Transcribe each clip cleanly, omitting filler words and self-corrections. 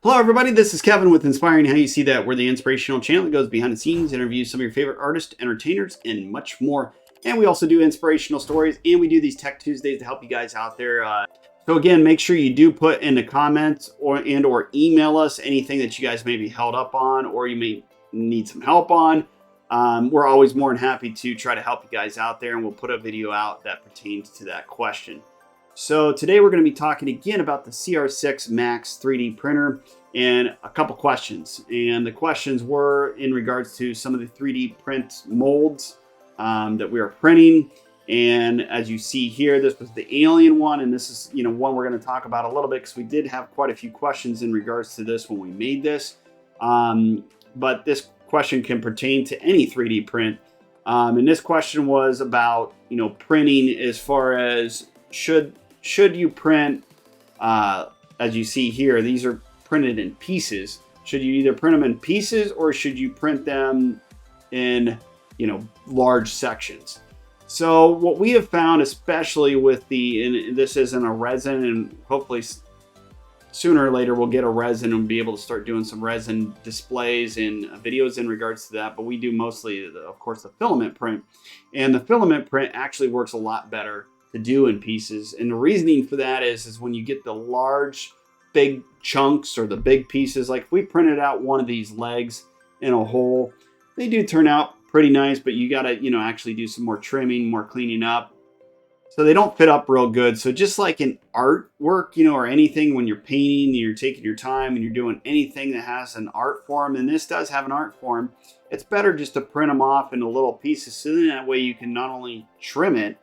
Hello everybody, this is Kevin with Inspiring How You See That. We're the inspirational channel that goes behind the scenes, interviews some of your favorite artists, entertainers, and much more. And we also do inspirational stories, and we do these Tech Tuesdays to help you guys out there. So again, make sure you do put in the comments or email us anything that you guys may be held up on or you may need some help on. We're always more than happy to try to help you guys out there, and we'll put a video out that pertains to that question. So today we're going to be talking again about the CR6 Max 3D printer and a couple questions. And the questions were in regards to some of the 3D print molds that we are printing. And as you see here, this was the alien one, and this is one we're going to talk about a little bit because we did have quite a few questions in regards to this when we made this. But this question can pertain to any 3D print. And this question was about printing as far as should you print, as you see here, these are printed in pieces. Should you either print them in pieces or should you print them in, large sections? So what we have found, especially with this isn't a resin, and hopefully sooner or later we'll get a resin and be able to start doing some resin displays and videos in regards to that. But we do mostly, of course, the filament print. And the filament print actually works a lot better to do in pieces. And the reasoning for that is when you get the large, big chunks or the big pieces, like if we printed out one of these legs in a hole, they do turn out pretty nice, but you gotta, actually do some more trimming, more cleaning up. So they don't fit up real good. So just like in artwork, or anything, when you're painting, you're taking your time and you're doing anything that has an art form, and this does have an art form, it's better just to print them off into little pieces. So then that way you can not only trim it,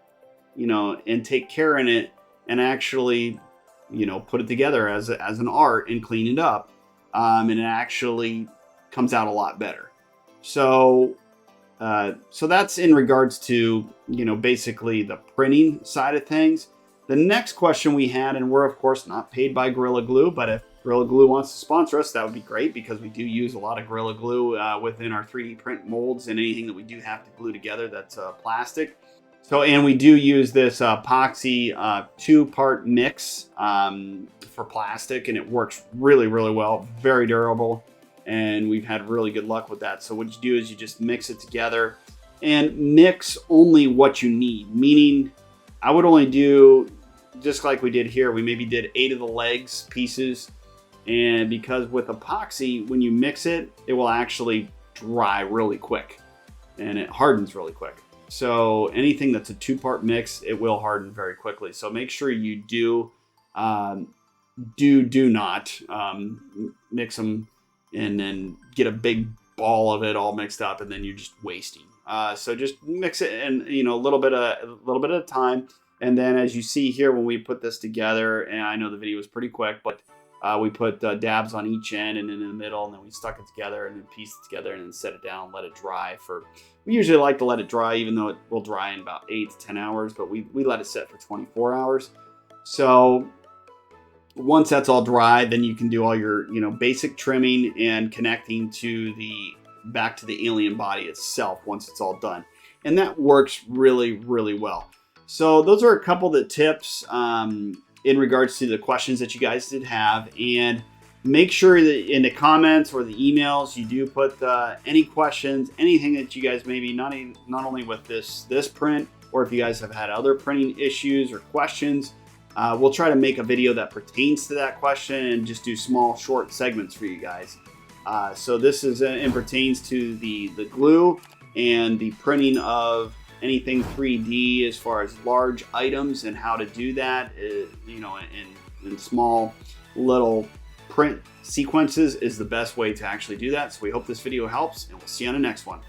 and take care in it and actually, put it together as an art and clean it up. And it actually comes out a lot better. So that's in regards to, basically the printing side of things. The next question we had, and we're of course not paid by Gorilla Glue, but if Gorilla Glue wants to sponsor us, that would be great because we do use a lot of Gorilla Glue within our 3D print molds and anything that we do have to glue together that's plastic. So, and we do use this epoxy 2-part mix for plastic, and it works really, really well, very durable, and we've had really good luck with that. So what you do is you just mix it together and mix only what you need, meaning I would only do, just like we did here, we maybe did 8 of the legs pieces, and because with epoxy, when you mix it, it will actually dry really quick, and it hardens really quick. So anything that's a 2-part mix, it will harden very quickly. So make sure you do not mix them and then get a big ball of it all mixed up, and then you're just wasting. So just mix it in, a little bit at a time. And then as you see here, when we put this together, and I know the video was pretty quick, but we put dabs on each end and then in the middle, and then we stuck it together and then pieced it together and then set it down, let it dry for, we usually like to let it dry, even though it will dry in about 8 to 10 hours, but we let it set for 24 hours. So once that's all dry, then you can do all your, basic trimming and connecting to back to the alien body itself once it's all done. And that works really, really well. So those are a couple of the tips in regards to the questions that you guys did have, and make sure that in the comments or the emails you do put any questions, anything that you guys maybe not only with this print, or if you guys have had other printing issues or questions, we'll try to make a video that pertains to that question and just do small short segments for you guys. So this is and pertains to the glue and the printing of anything 3D as far as large items and how to do that, in small little print sequences is the best way to actually do that. So we hope this video helps, and we'll see you on the next one.